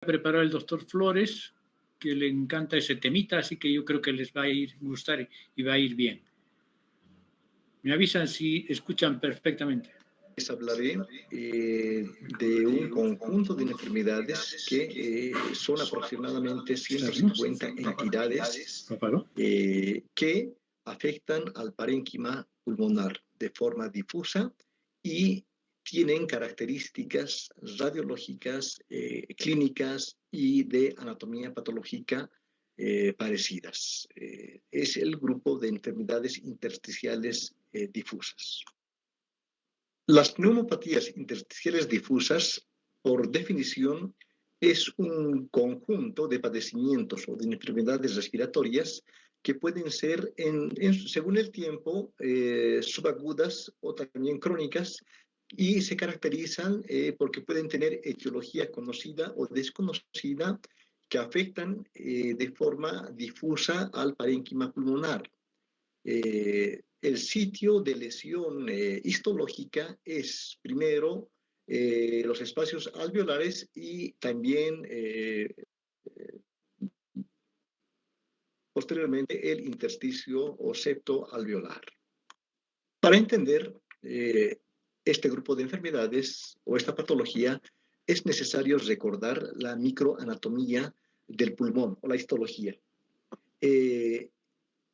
preparar el doctor Flores, que le encanta ese temita, así que yo creo que les va a gustar y va a ir bien. Me avisan si escuchan perfectamente. Hablaré de un conjunto de enfermedades que son aproximadamente 150 entidades que afectan al parénquima pulmonar de forma difusa y tienen características radiológicas, clínicas y de anatomía patológica parecidas. Es el grupo de enfermedades intersticiales difusas. Las neumopatías intersticiales difusas, por definición, es un conjunto de padecimientos o de enfermedades respiratorias que pueden ser, según el tiempo, subagudas o también crónicas, y se caracterizan porque pueden tener etiología conocida o desconocida que afectan de forma difusa al parénquima pulmonar. El sitio de lesión histológica es primero los espacios alveolares y también posteriormente el intersticio o septo alveolar. Para entender este grupo de enfermedades o esta patología es necesario recordar la microanatomía del pulmón o la histología.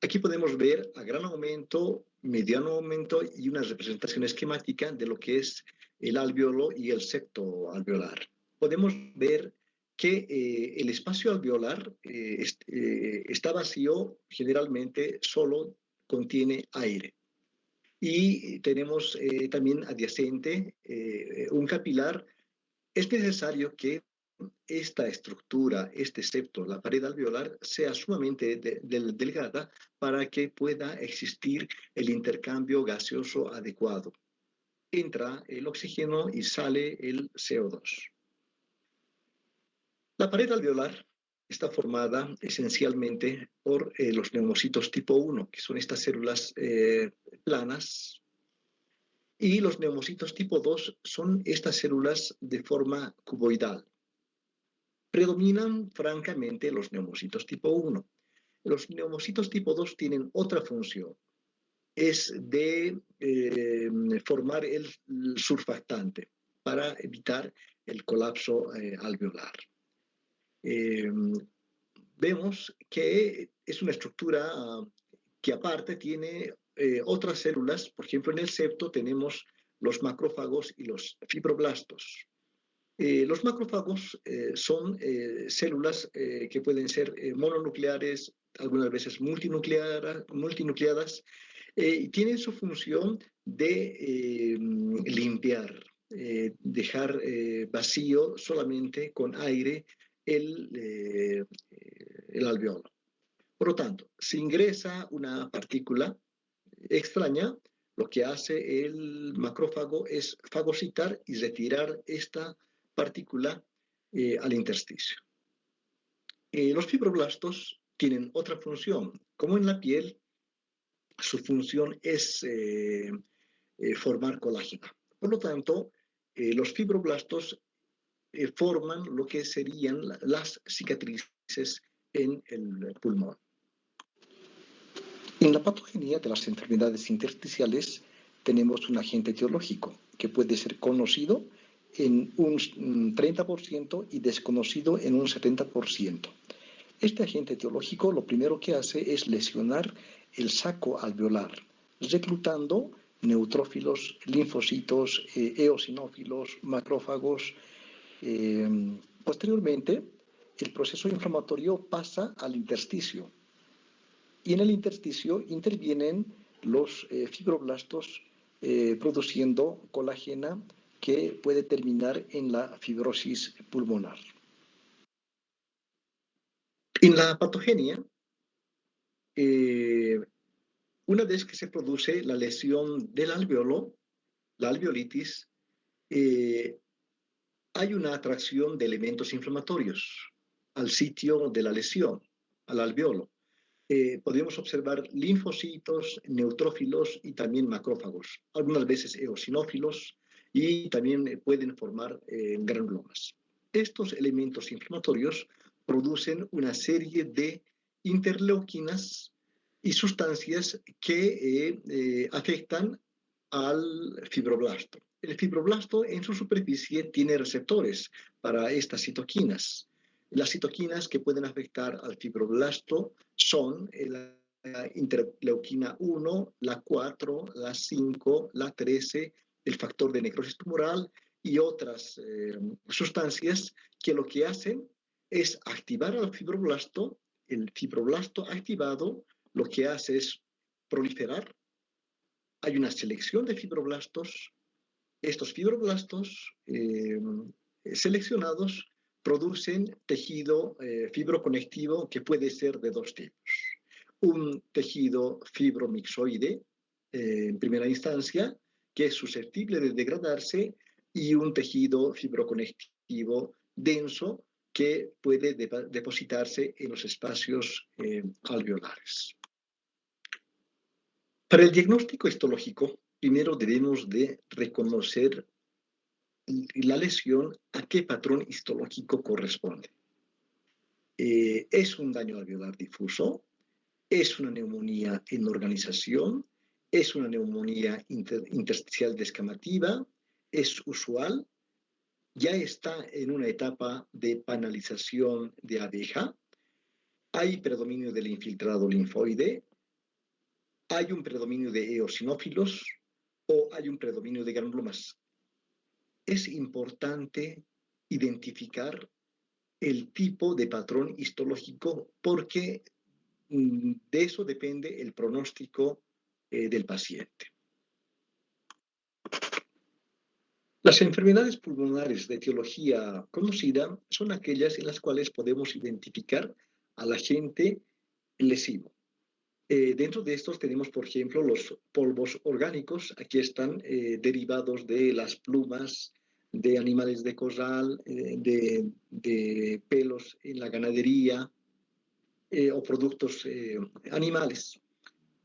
Aquí podemos ver a gran aumento, mediano aumento y una representación esquemática de lo que es el alveolo y el septo alveolar. Podemos ver que el espacio alveolar está vacío, generalmente solo contiene aire. Y tenemos también adyacente un capilar. Es necesario que esta estructura, este septo, la pared alveolar, sea sumamente delgada para que pueda existir el intercambio gaseoso adecuado. Entra el oxígeno y sale el CO2. La pared alveolar está formada esencialmente por los neumocitos tipo 1, que son estas células planas, y los neumocitos tipo 2 son estas células de forma cuboidal. Predominan francamente los neumocitos tipo 1. Los neumocitos tipo 2 tienen otra función, es de formar el surfactante para evitar el colapso alveolar. Vemos que es una estructura que aparte tiene otras células. Por ejemplo, en el septo tenemos los macrófagos y los fibroblastos. Los macrófagos son células que pueden ser mononucleares, algunas veces multinucleadas, y tienen su función de limpiar, dejar vacío solamente con aire el alveolo. Por lo tanto, si ingresa una partícula extraña, lo que hace el macrófago es fagocitar y retirar esta partícula al intersticio. Los fibroblastos tienen otra función. Como en la piel, su función es formar colágeno. Por lo tanto, los fibroblastos forman lo que serían las cicatrices en el pulmón. En la patogenia de las enfermedades intersticiales tenemos un agente etiológico que puede ser conocido en un 30% y desconocido en un 70%. Este agente etiológico lo primero que hace es lesionar el saco alveolar, reclutando neutrófilos, linfocitos, eosinófilos, macrófagos. Posteriormente, el proceso inflamatorio pasa al intersticio. Y en el intersticio intervienen los fibroblastos produciendo colágena que puede terminar en la fibrosis pulmonar. En la patogenia, una vez que se produce la lesión del alveolo, la alveolitis, hay una atracción de elementos inflamatorios al sitio de la lesión, al alveolo. Podemos observar linfocitos, neutrófilos y también macrófagos, algunas veces eosinófilos, y también pueden formar granulomas. Estos elementos inflamatorios producen una serie de interleuquinas y sustancias que afectan al fibroblasto. El fibroblasto en su superficie tiene receptores para estas citoquinas. Las citoquinas que pueden afectar al fibroblasto son la interleuquina 1, la 4, la 5, la 13, el factor de necrosis tumoral y otras sustancias que lo que hacen es activar al fibroblasto. El fibroblasto activado lo que hace es proliferar. Hay una selección de fibroblastos. Estos fibroblastos seleccionados producen tejido fibroconectivo que puede ser de dos tipos. Un tejido fibromixoide, en primera instancia, que es susceptible de degradarse, y un tejido fibroconectivo denso que puede depositarse en los espacios alveolares. Para el diagnóstico histológico, primero debemos de reconocer la lesión a qué patrón histológico corresponde. ¿Es un daño alveolar difuso? ¿Es una neumonía en organización? ¿Es una neumonía intersticial descamativa? ¿Es usual? ¿Ya está en una etapa de panalización de abeja? ¿Hay predominio del infiltrado linfoide? ¿Hay un predominio de eosinófilos o hay un predominio de granulomas? Es importante identificar el tipo de patrón histológico porque de eso depende el pronóstico del paciente. Las enfermedades pulmonares de etiología conocida son aquellas en las cuales podemos identificar al agente lesivo. Dentro de estos tenemos, por ejemplo, los polvos orgánicos. Aquí están derivados de las plumas de animales de corral, de pelos en la ganadería o productos animales.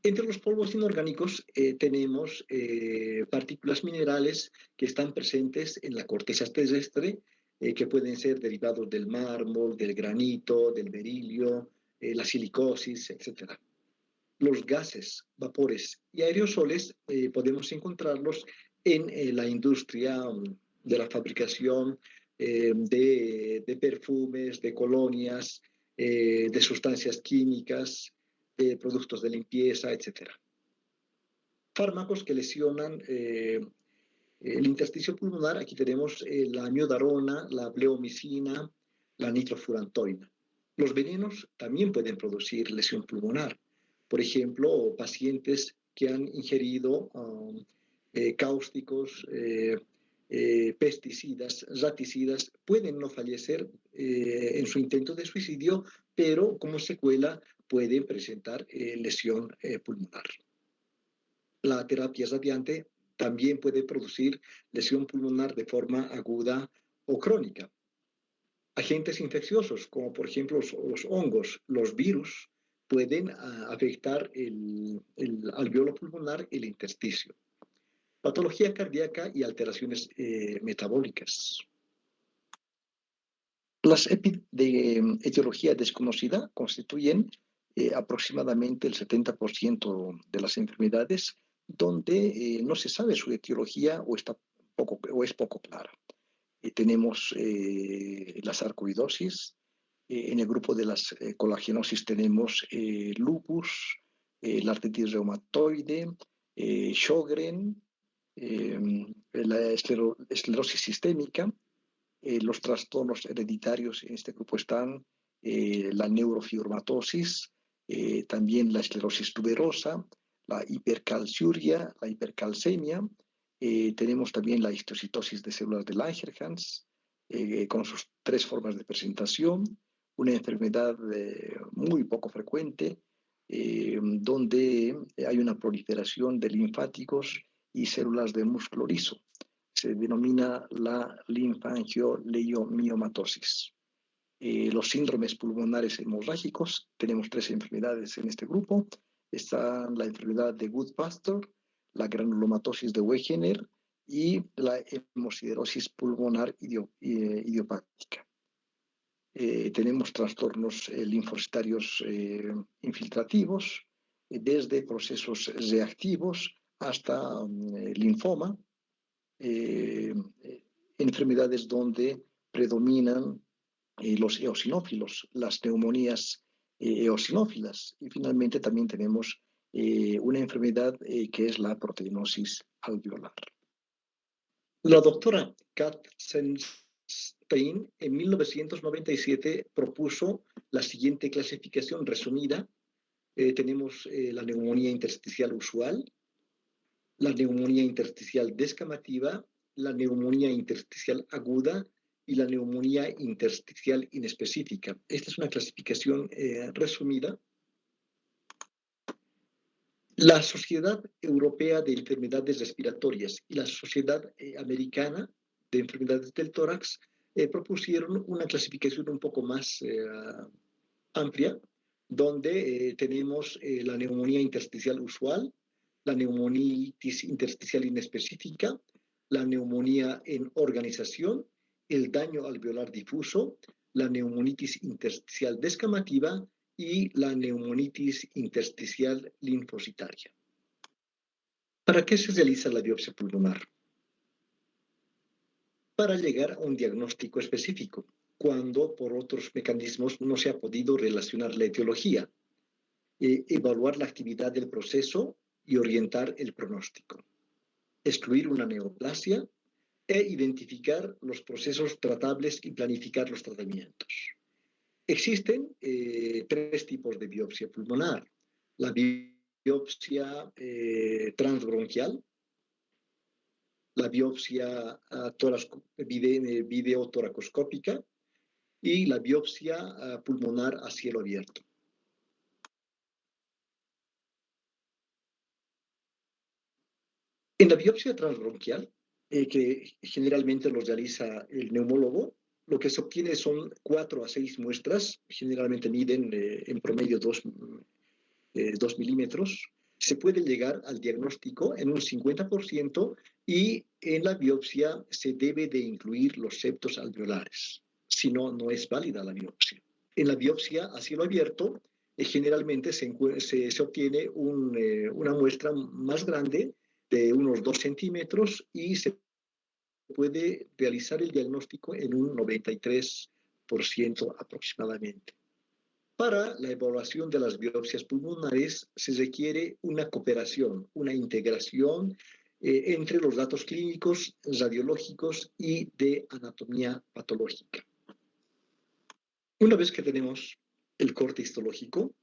Entre los polvos inorgánicos tenemos partículas minerales que están presentes en la corteza terrestre, que pueden ser derivados del mármol, del granito, del berilio, la silicosis, etc. Los gases, vapores y aerosoles podemos encontrarlos en la industria de la fabricación de perfumes, de colonias, de sustancias químicas, productos de limpieza, etc. Fármacos que lesionan el intersticio pulmonar. Aquí tenemos la amiodarona, la bleomicina, la nitrofurantoína. Los venenos también pueden producir lesión pulmonar. Por ejemplo, pacientes que han ingerido cáusticos, pesticidas, raticidas, pueden no fallecer en su intento de suicidio, pero como secuela pueden presentar lesión pulmonar. La terapia radiante también puede producir lesión pulmonar de forma aguda o crónica. Agentes infecciosos, como por ejemplo los hongos, los virus, pueden afectar el alveolo pulmonar y el intersticio. Patología cardíaca y alteraciones metabólicas. Las de etiología desconocida constituyen aproximadamente el 70% de las enfermedades donde no se sabe su etiología o es poco clara. Tenemos la sarcoidosis. En el grupo de las colagenosis tenemos lupus, la artritis reumatoide, Sjögren, la esclerosis sistémica. Los trastornos hereditarios en este grupo están la neurofibromatosis, también la esclerosis tuberosa, la hipercalciuria, la hipercalcemia. Tenemos también la histocitosis de células de Langerhans, con sus 3 formas de presentación, una enfermedad muy poco frecuente, donde hay una proliferación de linfáticos y células de músculo liso. Se denomina la linfangioleiomyomatosis. Los síndromes pulmonares hemorrágicos, tenemos 3 enfermedades en este grupo. Está la enfermedad de Goodpasture, la granulomatosis de Wegener y la hemosiderosis pulmonar idiopática. Tenemos trastornos linfocitarios infiltrativos, desde procesos reactivos hasta linfoma, enfermedades donde predominan los eosinófilos, las neumonías eosinófilas, y finalmente también tenemos una enfermedad que es la proteinosis alveolar. La doctora Katzenstein en 1997 propuso la siguiente clasificación resumida. Tenemos la neumonía intersticial usual, la neumonía intersticial descamativa, la neumonía intersticial aguda y la neumonía intersticial inespecífica. Esta es una clasificación resumida. La Sociedad Europea de Enfermedades Respiratorias y la Sociedad Americana de Enfermedades del Tórax propusieron una clasificación un poco más amplia, donde tenemos la neumonía intersticial usual, la neumonitis intersticial inespecífica, la neumonía en organización, el daño alveolar difuso, la neumonitis intersticial descamativa y la neumonitis intersticial linfocitaria. ¿Para qué se realiza la biopsia pulmonar? Para llegar a un diagnóstico específico, cuando por otros mecanismos no se ha podido relacionar la etiología, evaluar la actividad del proceso y orientar el pronóstico, excluir una neoplasia e identificar los procesos tratables y planificar los tratamientos. Existen tres tipos de biopsia pulmonar. La biopsia transbronquial, la biopsia videotoracoscópica y la biopsia pulmonar a cielo abierto. En la biopsia transbronquial, que generalmente los realiza el neumólogo, lo que se obtiene son 4 a 6 muestras, generalmente miden en promedio 2 milímetros. Se puede llegar al diagnóstico en un 50% y en la biopsia se debe de incluir los septos alveolares, si no, no es válida la biopsia. En la biopsia a cielo abierto, generalmente se obtiene una muestra más grande de unos 2 centímetros y se puede realizar el diagnóstico en un 93% aproximadamente. Para la evaluación de las biopsias pulmonares se requiere una cooperación, una integración entre los datos clínicos, radiológicos y de anatomía patológica. Una vez que tenemos el corte histológico,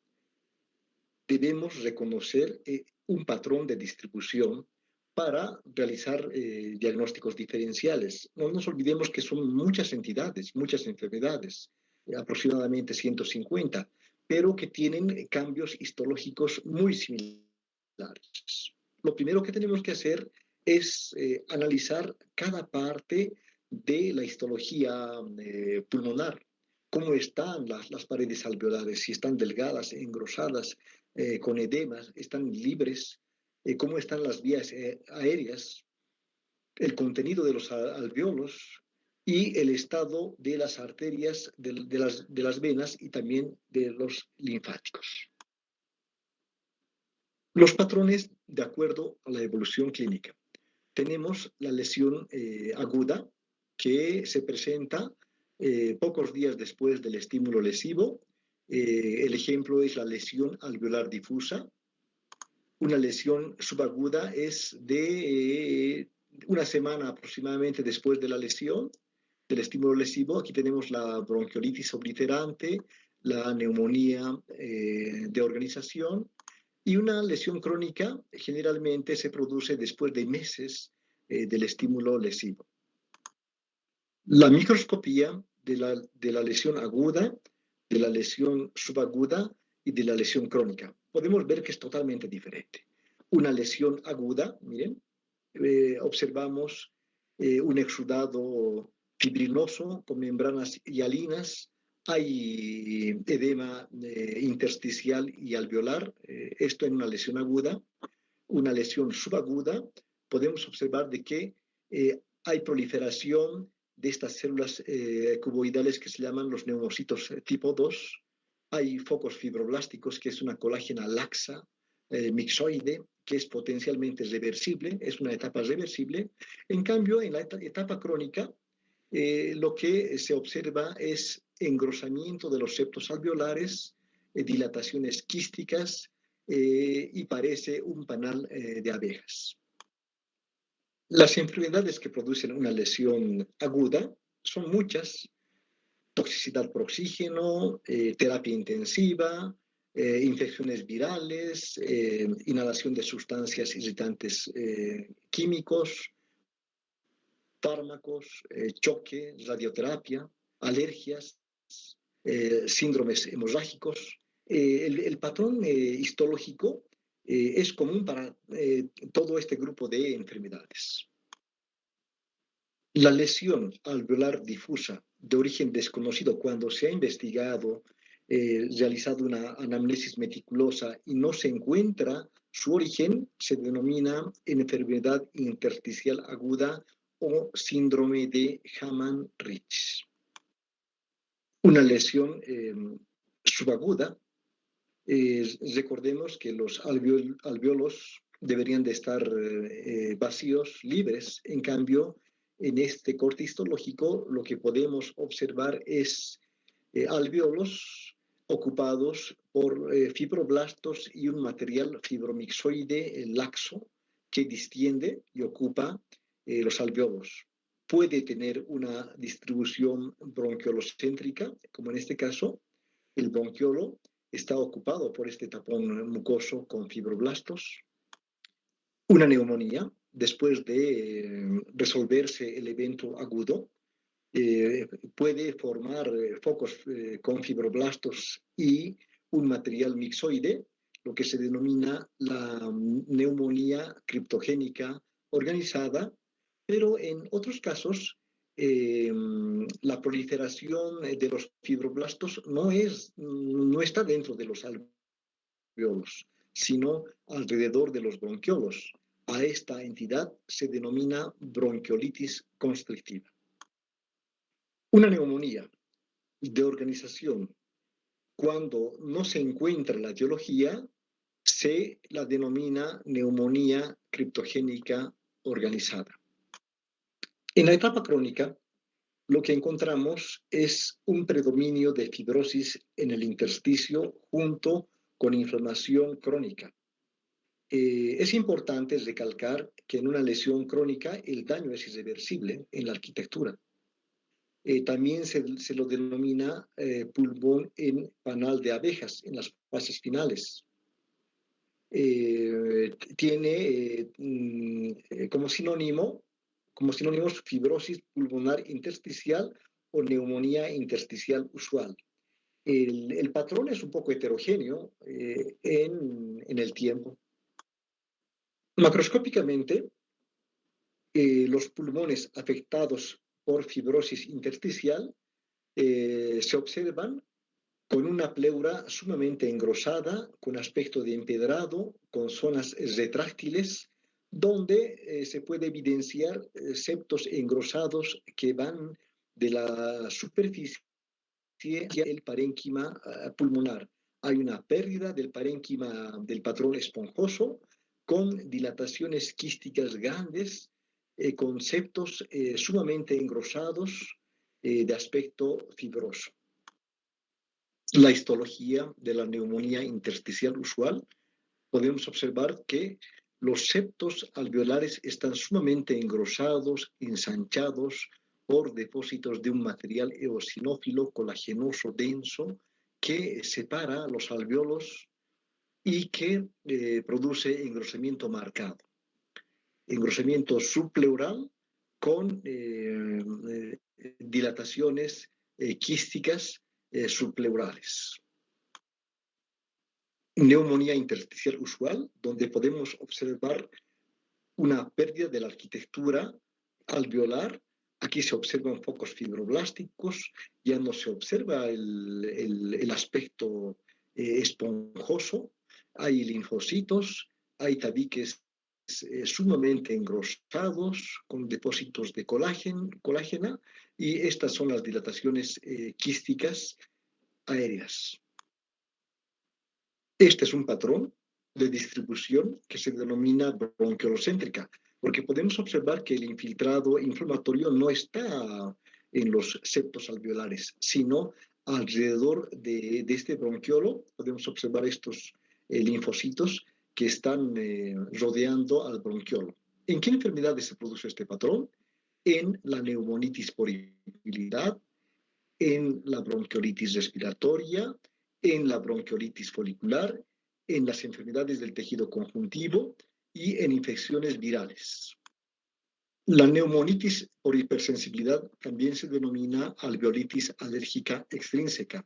debemos reconocer un patrón de distribución para realizar diagnósticos diferenciales. No nos olvidemos que son muchas entidades, muchas enfermedades, aproximadamente 150, pero que tienen cambios histológicos muy similares. Lo primero que tenemos que hacer es analizar cada parte de la histología pulmonar. Cómo están las paredes alveolares, si están delgadas, engrosadas, con edemas, están libres, cómo están las vías aéreas, el contenido de los alveolos y el estado de las arterias, de las venas y también de los linfáticos. Los patrones de acuerdo a la evolución clínica. Tenemos la lesión aguda que se presenta pocos días después del estímulo lesivo. El ejemplo es la lesión alveolar difusa. Una lesión subaguda es de una semana aproximadamente después de la lesión, del estímulo lesivo. Aquí tenemos la bronquiolitis obliterante, la neumonía de organización, y una lesión crónica generalmente se produce después de meses del estímulo lesivo. La microscopía de la lesión aguda, de la lesión subaguda y de la lesión crónica. Podemos ver que es totalmente diferente. Una lesión aguda, miren, observamos un exudado fibrinoso con membranas hialinas, hay edema intersticial y alveolar, esto en una lesión aguda. Una lesión subaguda, podemos observar de que hay proliferación de estas células cuboidales que se llaman los neumocitos tipo 2. Hay focos fibroblásticos, que es una colágena laxa, mixoide, que es potencialmente reversible, es una etapa reversible. En cambio, en la etapa crónica, lo que se observa es engrosamiento de los septos alveolares, dilataciones quísticas y parece un panal de abejas. Las enfermedades que producen una lesión aguda son muchas: toxicidad por oxígeno, terapia intensiva, infecciones virales, inhalación de sustancias irritantes químicos, fármacos, choque, radioterapia, alergias, síndromes hemorrágicos. El patrón histológico es común para todo este grupo de enfermedades. La lesión alveolar difusa de origen desconocido, cuando se ha investigado, realizado una anamnesis meticulosa y no se encuentra su origen, se denomina enfermedad intersticial aguda o síndrome de Hamann-Ritz. Una lesión subaguda, recordemos que los alveolos deberían de estar vacíos, libres. En cambio, en este corte histológico lo que podemos observar es alveolos ocupados por fibroblastos y un material fibromixoide laxo que distiende y ocupa los alveolos. Puede tener una distribución bronquiolocéntrica, como en este caso. El bronquiolo está ocupado por este tapón mucoso con fibroblastos. Una neumonía, después de resolverse el evento agudo, puede formar focos con fibroblastos y un material mixoide, lo que se denomina la neumonía criptogénica organizada, pero en otros casos la proliferación de los fibroblastos no está dentro de los alveolos, sino alrededor de los bronquiolos. A esta entidad se denomina bronquiolitis constrictiva. Una neumonía de organización, cuando no se encuentra la etiología, se la denomina neumonía criptogénica organizada. En la etapa crónica, lo que encontramos es un predominio de fibrosis en el intersticio junto con inflamación crónica. Es importante recalcar que en una lesión crónica el daño es irreversible en la arquitectura. También se lo denomina pulmón en panal de abejas en las fases finales. Tiene como sinónimos fibrosis pulmonar intersticial o neumonía intersticial usual. El patrón es un poco heterogéneo en el tiempo. Macroscópicamente, los pulmones afectados por fibrosis intersticial se observan con una pleura sumamente engrosada, con aspecto de empedrado, con zonas retráctiles, donde se puede evidenciar septos engrosados que van de la superficie hacia el parénquima pulmonar. Hay una pérdida del parénquima del patrón esponjoso, con dilataciones quísticas grandes, con septos sumamente engrosados de aspecto fibroso. La histología de la neumonía intersticial usual, podemos observar que los septos alveolares están sumamente engrosados, ensanchados por depósitos de un material eosinófilo colagenoso denso que separa los alveolos y que produce engrosamiento marcado. Engrosamiento subpleural con dilataciones quísticas subpleurales. Neumonía intersticial usual, donde podemos observar una pérdida de la arquitectura alveolar. Aquí se observan focos fibroblásticos, ya no se observa el aspecto esponjoso, hay linfocitos, hay tabiques sumamente engrosados con depósitos de colágena, y estas son las dilataciones quísticas aéreas. Este es un patrón de distribución que se denomina bronquiolocéntrica, porque podemos observar que el infiltrado inflamatorio no está en los septos alveolares, sino alrededor de este bronquiolo. Podemos observar estos linfocitos que están rodeando al bronquiolo. ¿En qué enfermedades se produce este patrón? En la neumonitis por irritabilidad, en la bronquiolitis respiratoria, en la bronquiolitis folicular, en las enfermedades del tejido conjuntivo y en infecciones virales. La neumonitis por hipersensibilidad también se denomina alveolitis alérgica extrínseca.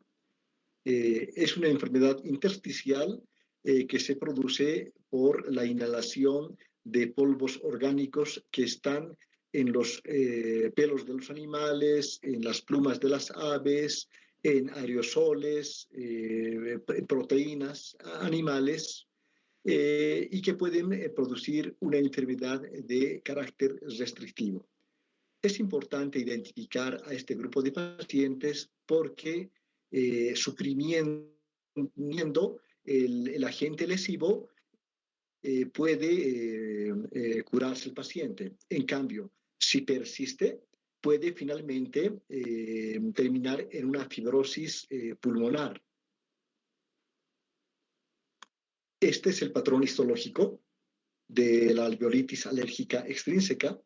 Es una enfermedad intersticial que se produce por la inhalación de polvos orgánicos que están en los pelos de los animales, en las plumas de las aves, en aerosoles, proteínas animales, y que pueden producir una enfermedad de carácter restrictivo. Es importante identificar a este grupo de pacientes porque suprimiendo el agente lesivo puede curarse el paciente. En cambio, si persiste, puede finalmente terminar en una fibrosis pulmonar. Este es el patrón histológico de la alveolitis alérgica extrínseca.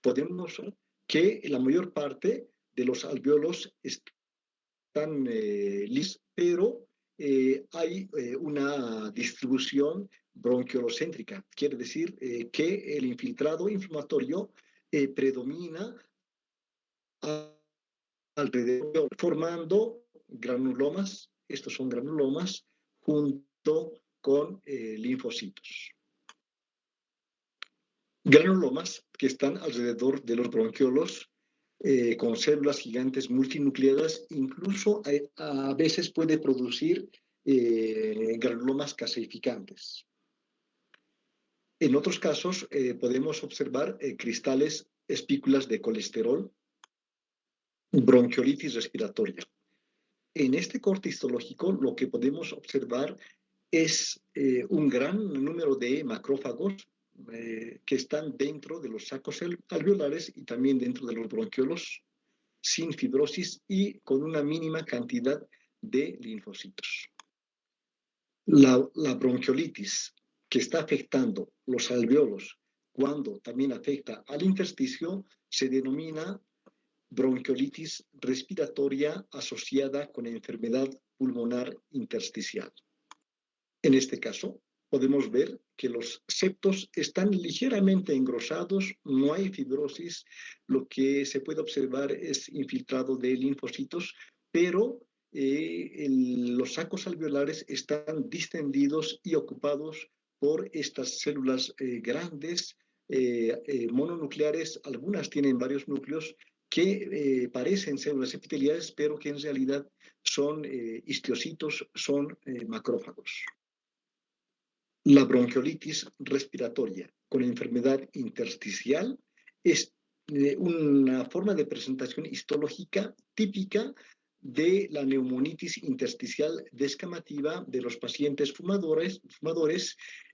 Podemos ver que la mayor parte de los alveolos están lisos, pero hay una distribución bronquiolocéntrica. Quiere decir que el infiltrado inflamatorio predomina alrededor, formando granulomas. Estos son granulomas junto con linfocitos. Granulomas que están alrededor de los bronquiolos con células gigantes multinucleadas, incluso a veces puede producir granulomas caseificantes. En otros casos podemos observar cristales, espículas de colesterol, bronquiolitis respiratoria. En este corte histológico lo que podemos observar es un gran número de macrófagos que están dentro de los sacos alveolares y también dentro de los bronquiolos, sin fibrosis y con una mínima cantidad de linfocitos. La bronquiolitis que está afectando los alveolos cuando también afecta al intersticio se denomina bronquiolitis respiratoria asociada con enfermedad pulmonar intersticial. En este caso, podemos ver que los septos están ligeramente engrosados, no hay fibrosis, lo que se puede observar es infiltrado de linfocitos, pero los sacos alveolares están distendidos y ocupados por estas células grandes, mononucleares. Algunas tienen varios núcleos que parecen células epiteliales, pero que en realidad son histiocitos, son macrófagos. La bronquiolitis respiratoria con enfermedad intersticial es una forma de presentación histológica típica de la neumonitis intersticial descamativa de los pacientes fumadores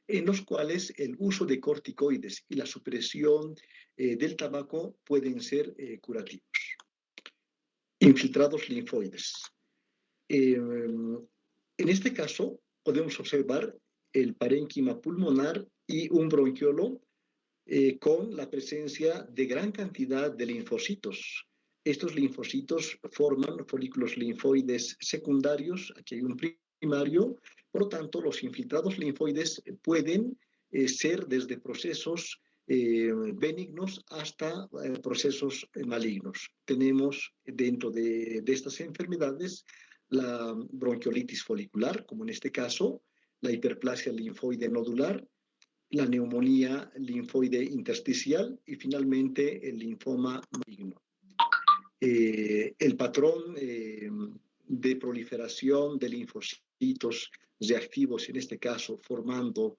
en los cuales el uso de corticoides y la supresión del tabaco pueden ser curativos. Infiltrados linfoides. En este caso, podemos observar el parénquima pulmonar y un bronquiolo con la presencia de gran cantidad de linfocitos. Estos linfocitos forman folículos linfoides secundarios, aquí hay un primario, por lo tanto los infiltrados linfoides pueden ser desde procesos benignos hasta procesos malignos. Tenemos dentro de estas enfermedades la bronquiolitis folicular, como en este caso, la hiperplasia linfoide nodular, la neumonía linfoide intersticial y finalmente el linfoma maligno. El patrón de proliferación de linfocitos reactivos, en este caso formando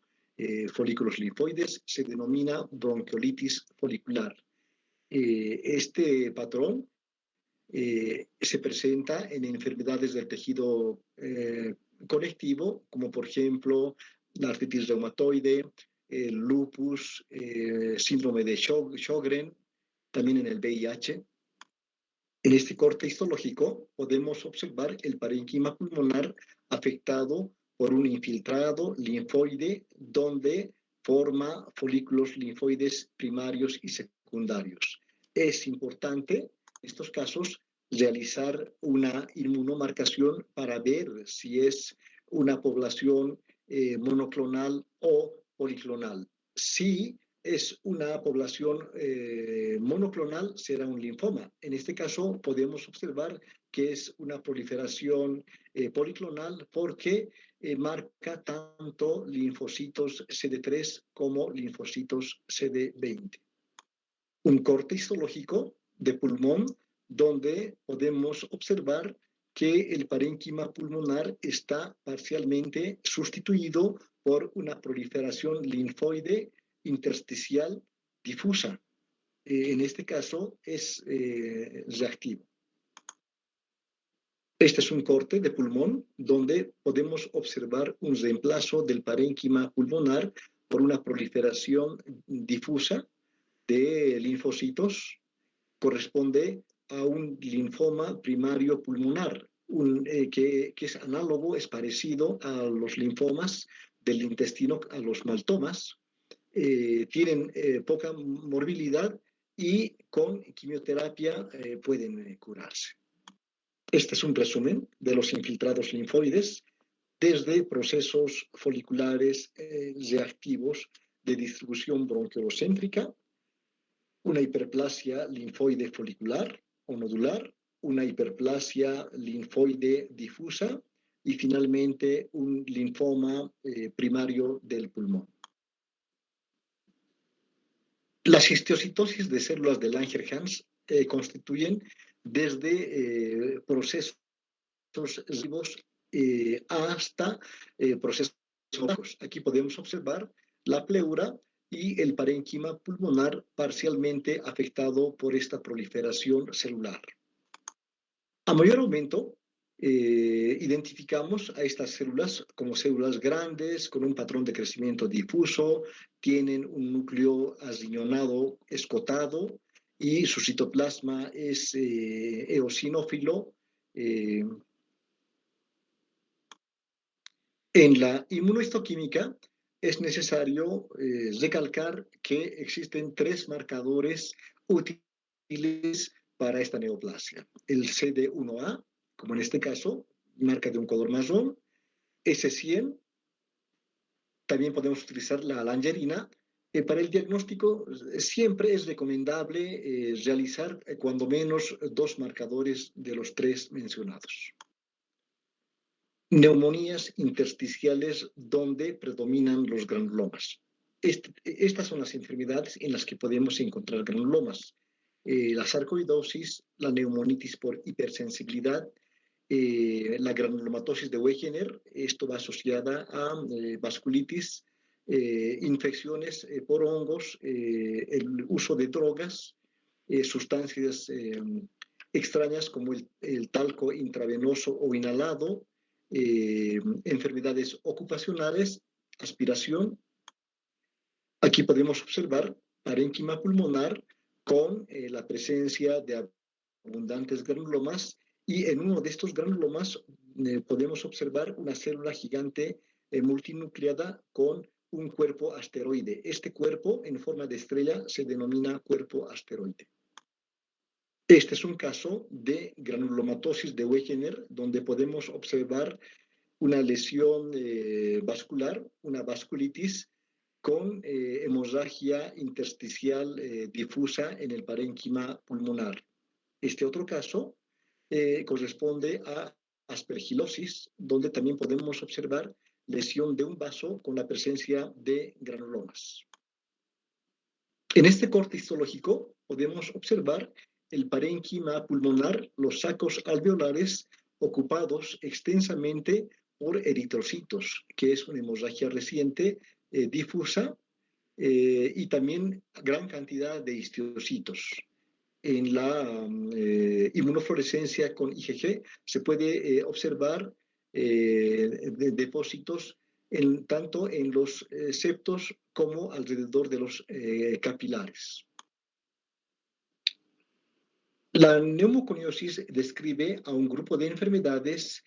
folículos linfoides se denomina bronquiolitis folicular. Este patrón se presenta en enfermedades del tejido conectivo, como por ejemplo la artritis reumatoide, el lupus, síndrome de Sjögren, también en el VIH. En este corte histológico podemos observar el parénquima pulmonar afectado por un infiltrado linfoide donde forma folículos linfoides primarios y secundarios. Es importante en estos casos realizar una inmunomarcación para ver si es una población monoclonal o policlonal. Si es una población monoclonal, será un linfoma. En este caso podemos observar que es una proliferación policlonal porque marca tanto linfocitos CD3 como linfocitos CD20. Un corte histológico de pulmón donde podemos observar que el parénquima pulmonar está parcialmente sustituido por una proliferación linfoide intersticial difusa. En este caso es reactivo. Este es un corte de pulmón donde podemos observar un reemplazo del parénquima pulmonar por una proliferación difusa de linfocitos. Corresponde a un linfoma primario pulmonar, que es análogo, es parecido a los linfomas del intestino, a los maltomas. Tienen poca morbilidad y con quimioterapia pueden curarse. Este es un resumen de los infiltrados linfoides desde procesos foliculares reactivos de distribución bronquiolocéntrica, una hiperplasia linfoide folicular o nodular, una hiperplasia linfoide difusa y finalmente un linfoma primario del pulmón. Las histiocytosis de células de Langerhans constituyen desde procesos vivos hasta procesos orgánicos. Aquí podemos observar la pleura y el parénquima pulmonar parcialmente afectado por esta proliferación celular. A mayor aumento, identificamos a estas células como células grandes, con un patrón de crecimiento difuso, tienen un núcleo arriñonado escotado y su citoplasma es eosinófilo. En la inmunohistoquímica es necesario recalcar que existen 3 marcadores útiles para esta neoplasia. El CD1A, como en este caso, marca de un color marrón. S100, también podemos utilizar la langerina. Para el diagnóstico siempre es recomendable realizar cuando menos 2 marcadores de los 3 mencionados. Neumonías intersticiales donde predominan los granulomas. Estas son las enfermedades en las que podemos encontrar granulomas. La sarcoidosis, la neumonitis por hipersensibilidad, la granulomatosis de Wegener, esto va asociada a vasculitis, infecciones por hongos, el uso de drogas, sustancias extrañas como el talco intravenoso o inhalado, enfermedades ocupacionales, aspiración. Aquí podemos observar parénquima pulmonar con la presencia de abundantes granulomas y en uno de estos granulomas podemos observar una célula gigante multinucleada con un cuerpo asteroide. Este cuerpo en forma de estrella se denomina cuerpo asteroide. Este es un caso de granulomatosis de Wegener, donde podemos observar una lesión vascular, una vasculitis, con hemorragia intersticial difusa en el parénquima pulmonar. Este otro caso corresponde a aspergilosis, donde también podemos observar lesión de un vaso con la presencia de granulomas. En este corte histológico podemos observar el parénquima pulmonar, los sacos alveolares ocupados extensamente por eritrocitos, que es una hemorragia reciente difusa y también gran cantidad de histocitos. En la inmunofluorescencia con IgG se puede observar depósitos tanto en los septos como alrededor de los capilares. La neumoconiosis describe a un grupo de enfermedades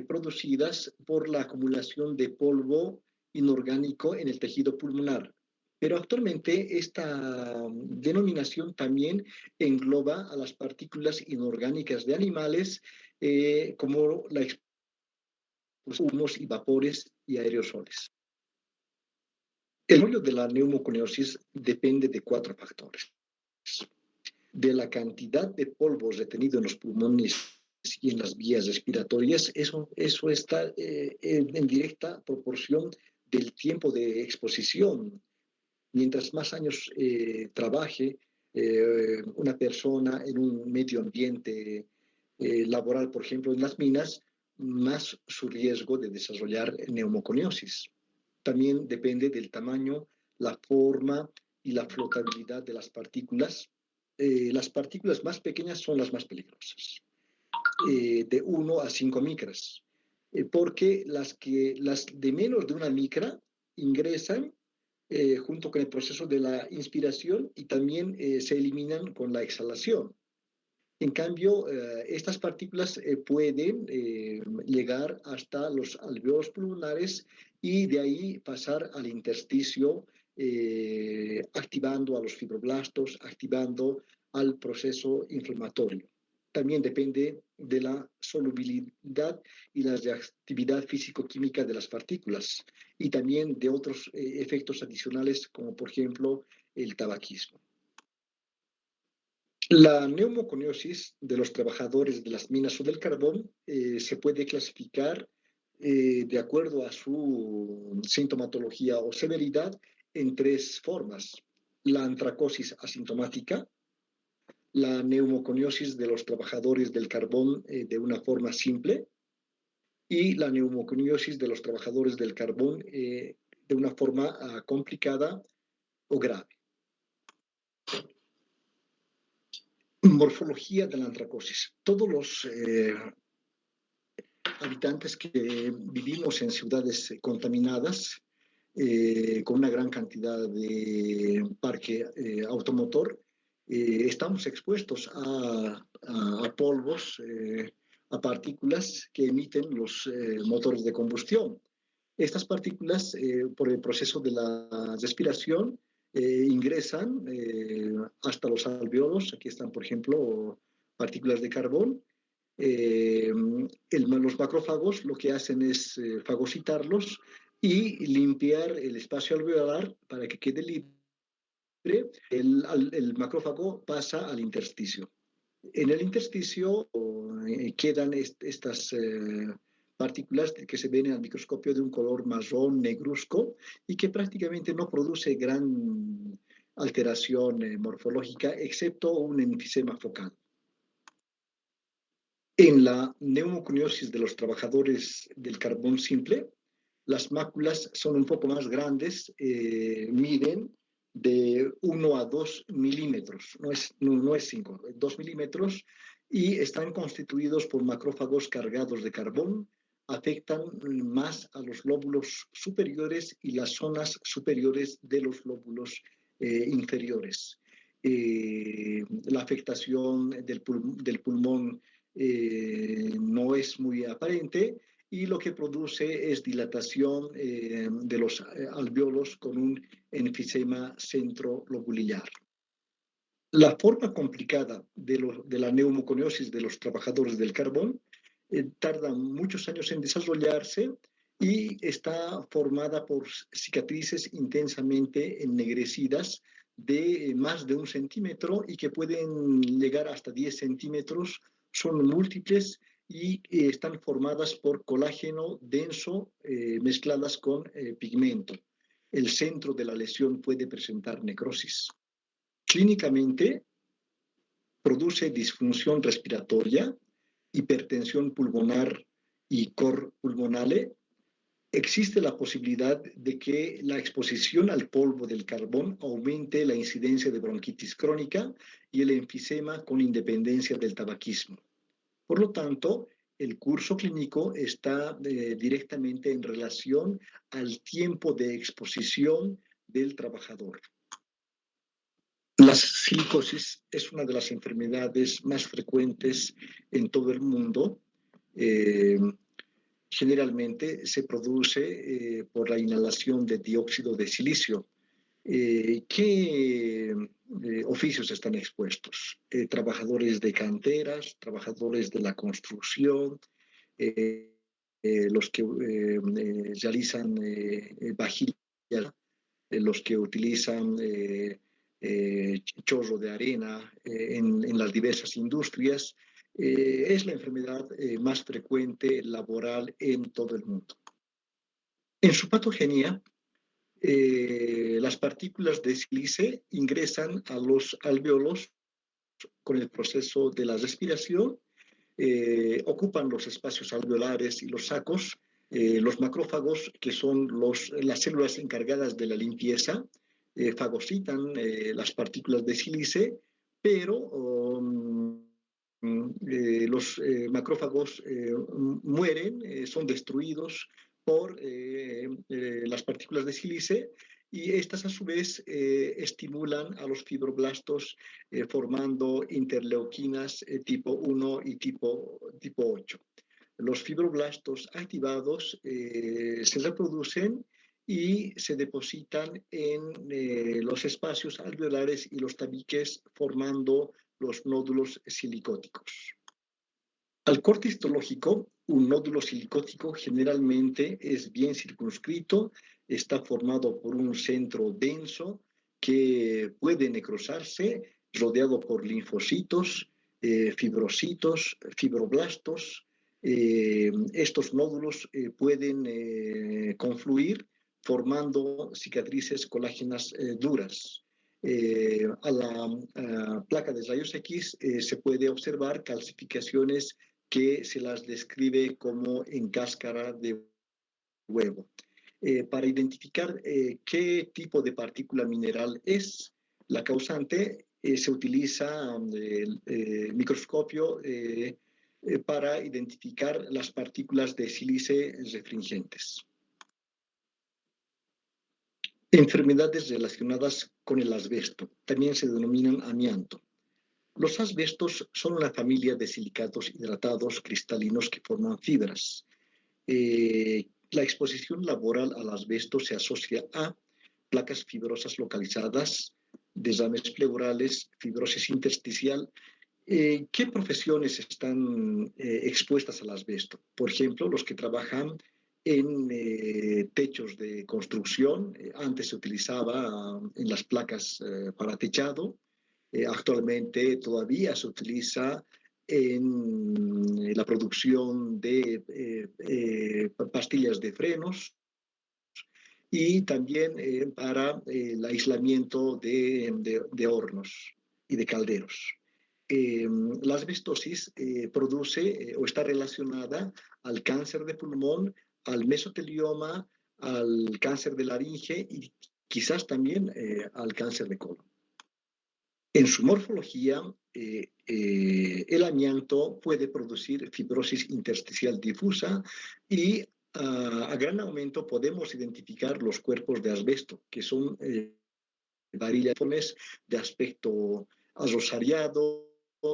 producidas por la acumulación de polvo inorgánico en el tejido pulmonar. Pero actualmente esta denominación también engloba a las partículas inorgánicas de animales como la humos y vapores y aerosoles. El desarrollo de la neumoconiosis depende de 4 factores. De la cantidad de polvo retenido en los pulmones y en las vías respiratorias, eso está en directa proporción del tiempo de exposición. Mientras más años trabaje una persona en un medio ambiente laboral, por ejemplo, en las minas, más su riesgo de desarrollar neumoconiosis. También depende del tamaño, la forma y la flotabilidad de las partículas. Las partículas más pequeñas son las más peligrosas, de 1 a 5 micras, porque las de menos de 1 micra ingresan junto con el proceso de la inspiración y también se eliminan con la exhalación. En cambio, estas partículas pueden llegar hasta los alvéolos pulmonares y de ahí pasar al intersticio, activando a los fibroblastos, activando al proceso inflamatorio. También depende de la solubilidad y la reactividad físico-química de las partículas y también de otros efectos adicionales como por ejemplo el tabaquismo. La neumoconiosis de los trabajadores de las minas o del carbón se puede clasificar de acuerdo a su sintomatología o severidad en 3 formas. La antracosis asintomática, la neumoconiosis de los trabajadores del carbón de una forma simple y la neumoconiosis de los trabajadores del carbón de una forma complicada o grave. Morfología de la antracosis. Todos los habitantes que vivimos en ciudades contaminadas, con una gran cantidad de parque automotor, estamos expuestos a polvos, a partículas que emiten los motores de combustión. Estas partículas, por el proceso de la respiración, ingresan hasta los alvéolos. Aquí están, por ejemplo, partículas de carbón. Los macrófagos lo que hacen es fagocitarlos y limpiar el espacio alveolar para que quede libre. El macrófago pasa al intersticio. En el intersticio quedan estas partículas que se ven al microscopio de un color marrón negruzco y que prácticamente no produce gran alteración morfológica, excepto un enfisema focal. En la neumoconiosis de los trabajadores del carbón simple, las máculas son un poco más grandes, miden de 1 a 2 milímetros, no es 5, 2 milímetros, y están constituidos por macrófagos cargados de carbón, afectan más a los lóbulos superiores y las zonas superiores de los lóbulos inferiores. La afectación del pulmón no es muy aparente y lo que produce es dilatación de los alvéolos con un enfisema centrolobulillar. La forma complicada de la neumoconiosis de los trabajadores del carbón tarda muchos años en desarrollarse y está formada por cicatrices intensamente ennegrecidas de más de 1 centímetro y que pueden llegar hasta 10 centímetros. Son múltiples y están formadas por colágeno denso mezcladas con pigmento. El centro de la lesión puede presentar necrosis. Clínicamente, produce disfunción respiratoria, hipertensión pulmonar y cor pulmonale, existe la posibilidad de que la exposición al polvo del carbón aumente la incidencia de bronquitis crónica y el enfisema con independencia del tabaquismo. Por lo tanto, el curso clínico está directamente en relación al tiempo de exposición del trabajador. La silicosis es una de las enfermedades más frecuentes en todo el mundo. Generalmente se produce por la inhalación de dióxido de silicio. ¿Qué oficios están expuestos? Trabajadores de canteras, trabajadores de la construcción, los que realizan vajillas, los que utilizan chorro de arena en las diversas industrias. Es la enfermedad más frecuente laboral en todo el mundo. En su patogenia, las partículas de sílice ingresan a los alvéolos con el proceso de la respiración, ocupan los espacios alveolares y los sacos. Los macrófagos, que son las células encargadas de la limpieza, fagocitan las partículas de sílice, pero los macrófagos mueren, son destruidos por las partículas de sílice, y estas a su vez estimulan a los fibroblastos formando interleuquinas tipo 1 y tipo 8. Los fibroblastos activados se reproducen y se depositan en los espacios alveolares y los tabiques formando los nódulos silicóticos. Al corte histológico, un nódulo silicótico generalmente es bien circunscrito, está formado por un centro denso que puede necrosarse, rodeado por linfocitos, fibrocitos, fibroblastos. Estos nódulos pueden confluir formando cicatrices colágenas duras. A la placa de rayos X se puede observar calcificaciones que se las describe como en cáscara de huevo. Para identificar qué tipo de partícula mineral es la causante, se utiliza el microscopio para identificar las partículas de sílice refringentes. Enfermedades relacionadas con el asbesto también se denominan amianto. Los asbestos son una familia de silicatos hidratados cristalinos que forman fibras. La exposición laboral al asbesto se asocia a placas fibrosas localizadas, derrames pleurales, fibrosis intersticial. ¿Qué profesiones están expuestas al asbesto? Por ejemplo, los que trabajan en techos de construcción. Antes se utilizaba en las placas para techado. Actualmente todavía se utiliza en la producción de pastillas de frenos, y también para el aislamiento de hornos y de calderos. La asbestosis produce o está relacionada al cáncer de pulmón, al mesotelioma, al cáncer de laringe y quizás también al cáncer de colon. En su morfología, el amianto puede producir fibrosis intersticial difusa y a gran aumento podemos identificar los cuerpos de asbesto, que son varillas de aspecto arrosariado,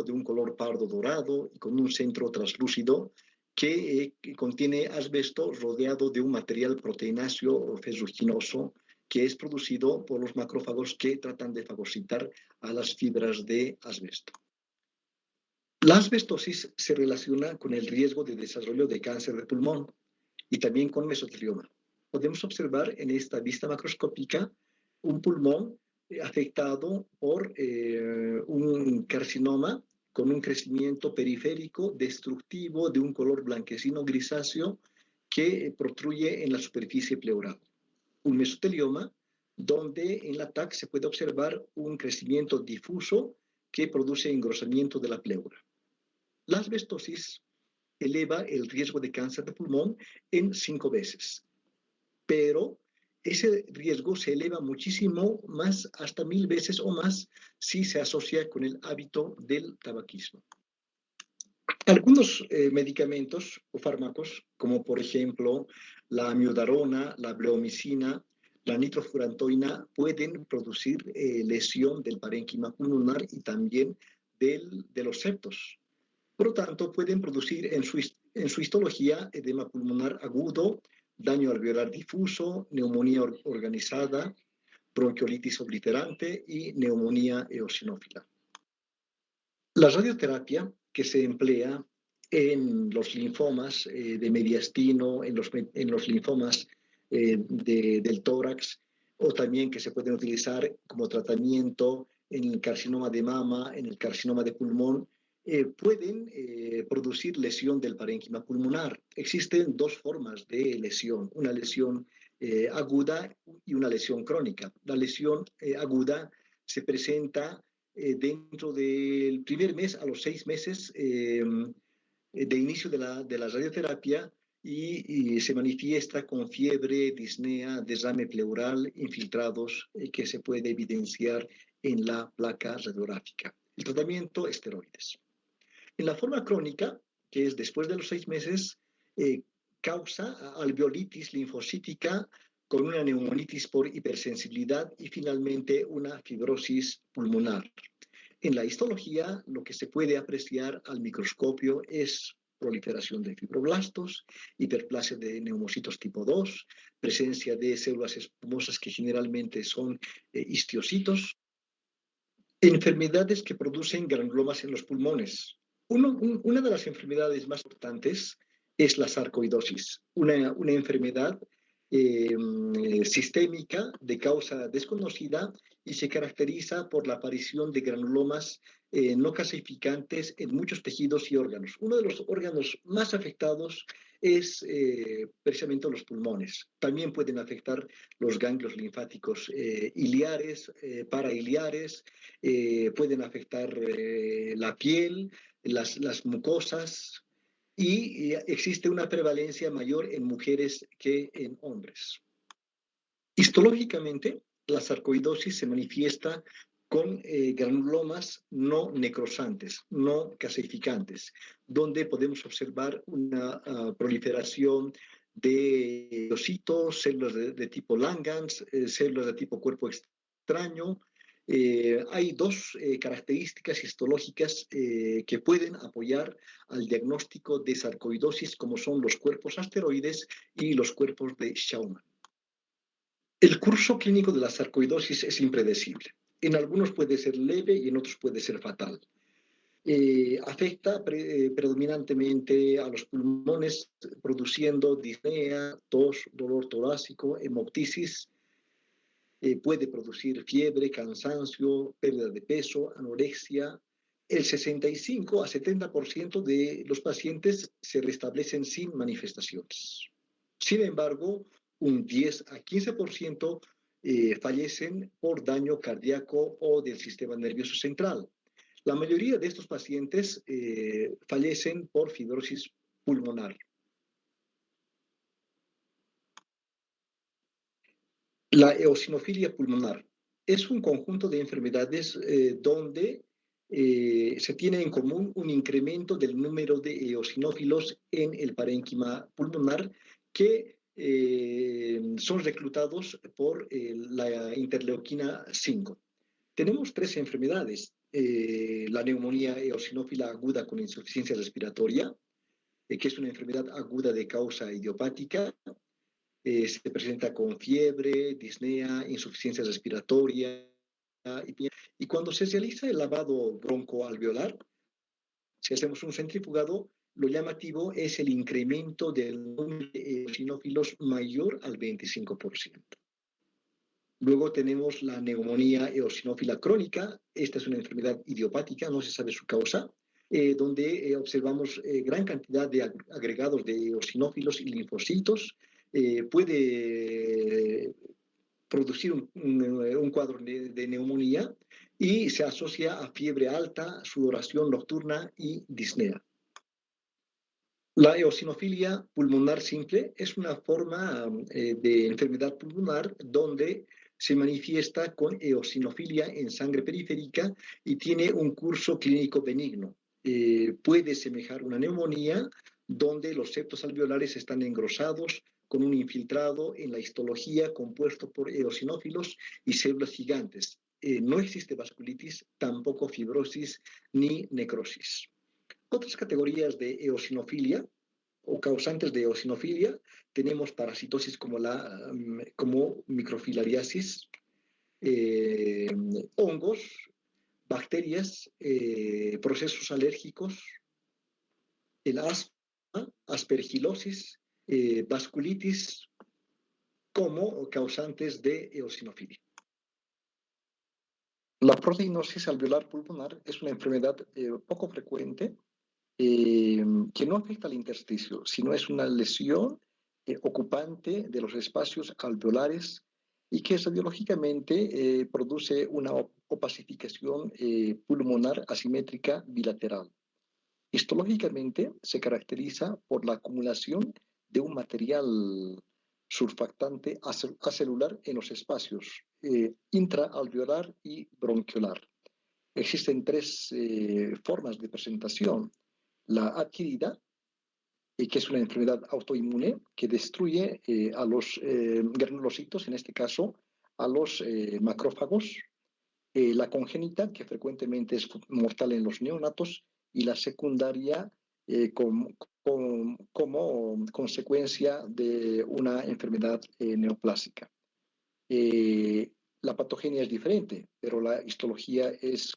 de un color pardo dorado y con un centro translúcido que contiene asbesto rodeado de un material proteináceo o ferruginoso que es producido por los macrófagos que tratan de fagocitar a las fibras de asbesto. La asbestosis se relaciona con el riesgo de desarrollo de cáncer de pulmón y también con mesotelioma. Podemos observar en esta vista macroscópica un pulmón afectado por un carcinoma con un crecimiento periférico destructivo de un color blanquecino grisáceo que protruye en la superficie pleural. Un mesotelioma donde en la TAC se puede observar un crecimiento difuso que produce engrosamiento de la pleura. La asbestosis eleva el riesgo de cáncer de pulmón en 5 veces. pero ese riesgo se eleva muchísimo más, hasta 1000 veces o más, si se asocia con el hábito del tabaquismo. Algunos medicamentos o fármacos, como por ejemplo la amiodarona, la bleomicina, la nitrofurantoína, pueden producir lesión del parénquima pulmonar y también de los septos. Por lo tanto, pueden producir en su histología edema pulmonar agudo, daño alveolar difuso, neumonía organizada, bronquiolitis obliterante y neumonía eosinófila. La radioterapia que se emplea en los linfomas de mediastino, en los linfomas del tórax, o también que se pueden utilizar como tratamiento en el carcinoma de mama, en el carcinoma de pulmón, pueden producir lesión del parénquima pulmonar. Existen dos formas de lesión, una lesión aguda y una lesión crónica. La lesión aguda se presenta dentro del primer mes a los 6 meses de inicio de la radioterapia y se manifiesta con fiebre, disnea, derrame pleural, infiltrados que se puede evidenciar en la placa radiográfica. El tratamiento, esteroides. En la forma crónica, que es después de los 6 meses, causa alveolitis linfocítica con una neumonitis por hipersensibilidad y finalmente una fibrosis pulmonar. En la histología, lo que se puede apreciar al microscopio es proliferación de fibroblastos, hiperplasia de neumocitos tipo 2, presencia de células espumosas que generalmente son histiocitos, enfermedades que producen granulomas en los pulmones. Una de las enfermedades más importantes es la sarcoidosis, una enfermedad sistémica de causa desconocida y se caracteriza por la aparición de granulomas no calcificantes en muchos tejidos y órganos. Uno de los órganos más afectados es precisamente los pulmones. También pueden afectar los ganglios linfáticos iliares, parailiares, pueden afectar la piel, las mucosas, y existe una prevalencia mayor en mujeres que en hombres. Histológicamente, la sarcoidosis se manifiesta con granulomas no necrosantes, no calcificantes, donde podemos observar una proliferación de eritrocitos, células de tipo Langerhans, células de tipo cuerpo extraño. Hay dos características histológicas que pueden apoyar al diagnóstico de sarcoidosis, como son los cuerpos asteroides y los cuerpos de Schaumann. El curso clínico de la sarcoidosis es impredecible. En algunos puede ser leve y en otros puede ser fatal. Afecta predominantemente a los pulmones, produciendo disnea, tos, dolor torácico, hemoptisis. Puede producir fiebre, cansancio, pérdida de peso, anorexia. El 65 a 70% de los pacientes se restablecen sin manifestaciones. Sin embargo, un 10 a 15% fallecen por daño cardíaco o del sistema nervioso central. La mayoría de estos pacientes fallecen por fibrosis pulmonar. La eosinofilia pulmonar es un conjunto de enfermedades donde se tiene en común un incremento del número de eosinófilos en el parénquima pulmonar que son reclutados por la interleuquina 5. Tenemos 3 enfermedades: la neumonía eosinófila aguda con insuficiencia respiratoria, que es una enfermedad aguda de causa idiopática. Se presenta con fiebre, disnea, insuficiencia respiratoria. Y cuando se realiza el lavado broncoalveolar, si hacemos un centrifugado, lo llamativo es el incremento del número de eosinófilos mayor al 25%. Luego tenemos la neumonía eosinófila crónica. Esta es una enfermedad idiopática, no se sabe su causa, donde observamos gran cantidad de agregados de eosinófilos y linfocitos. Puede producir un cuadro de neumonía y se asocia a fiebre alta, sudoración nocturna y disnea. La eosinofilia pulmonar simple es una forma de enfermedad pulmonar donde se manifiesta con eosinofilia en sangre periférica y tiene un curso clínico benigno. Puede semejar una neumonía donde los septos alveolares están engrosados con un infiltrado en la histología compuesto por eosinófilos y células gigantes. No existe vasculitis, tampoco fibrosis ni necrosis. Otras categorías de eosinofilia o causantes de eosinofilia tenemos parasitosis como microfilariasis, hongos, bacterias, procesos alérgicos, el asma, aspergilosis, vasculitis como causantes de eosinofilia. La proteinosis alveolar pulmonar es una enfermedad poco frecuente que no afecta al intersticio, sino es una lesión ocupante de los espacios alveolares y que radiológicamente produce una opacificación pulmonar asimétrica bilateral. Histológicamente se caracteriza por la acumulación de un material surfactante acelular en los espacios intraalveolar y bronquiolar. Existen tres formas de presentación. La adquirida, que es una enfermedad autoinmune que destruye a los granulocitos, en este caso a los macrófagos. La congénita, que frecuentemente es mortal en los neonatos, y la secundaria como consecuencia de una enfermedad neoplásica. La patogenia es diferente, pero la histología es...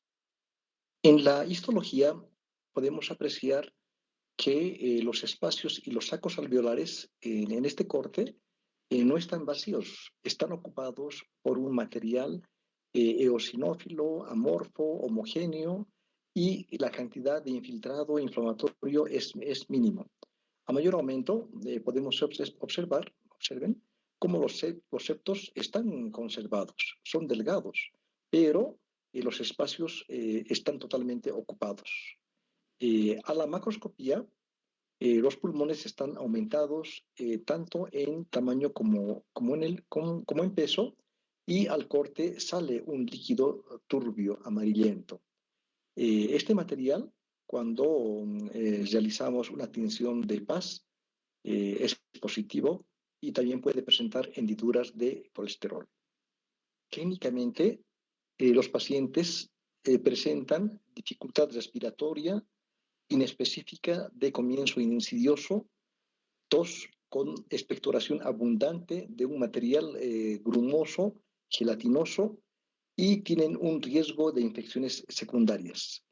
En la histología podemos apreciar que los espacios y los sacos alveolares en este corte no están vacíos, están ocupados por un material eosinófilo, amorfo, homogéneo, y la cantidad de infiltrado inflamatorio es mínimo. A mayor aumento podemos observen cómo los septos están conservados, son delgados, pero los espacios están totalmente ocupados. A la macroscopía, los pulmones están aumentados tanto en tamaño como en peso, y al corte sale un líquido turbio, amarillento. Este material, cuando realizamos una tinción de PAS, es positivo y también puede presentar hendiduras de colesterol. Clínicamente, los pacientes presentan dificultad respiratoria inespecífica de comienzo insidioso, tos con expectoración abundante de un material grumoso, gelatinoso, y tienen un riesgo de infecciones secundarias.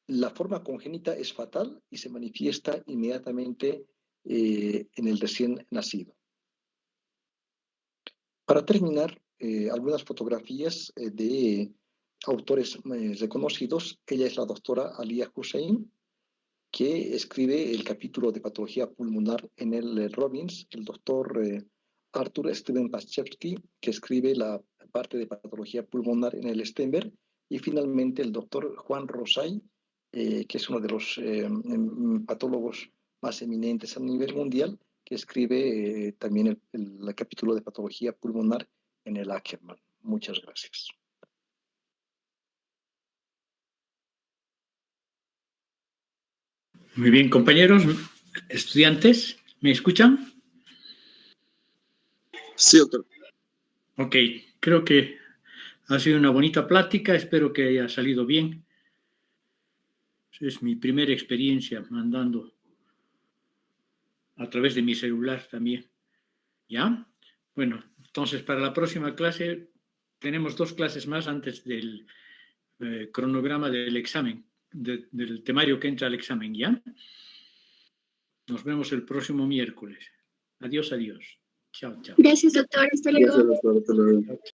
La forma congénita es fatal y se manifiesta inmediatamente en el recién nacido. Para terminar, algunas fotografías de autores reconocidos. Ella es la doctora Alia Hussein, que escribe el capítulo de patología pulmonar en el Robbins, el doctor Arthur Steven Paszczewski, que escribe la parte de patología pulmonar en el Stenberg, y finalmente el doctor Juan Rosay, que es uno de los patólogos más eminentes a nivel mundial, que escribe también el capítulo de patología pulmonar en el Ackermann. Muchas gracias. Muy bien, compañeros, estudiantes, ¿me escuchan? Sí, doctor. Ok, creo que ha sido una bonita plática, espero que haya salido bien. Es mi primera experiencia mandando a través de mi celular también. ¿Ya? Bueno, entonces para la próxima clase tenemos 2 clases más antes del cronograma del examen, del temario que entra al examen, ¿ya? Nos vemos el próximo miércoles. Adiós, adiós. Chao, chao. Gracias, doctor. Hasta luego. Gracias, doctor. Hasta luego.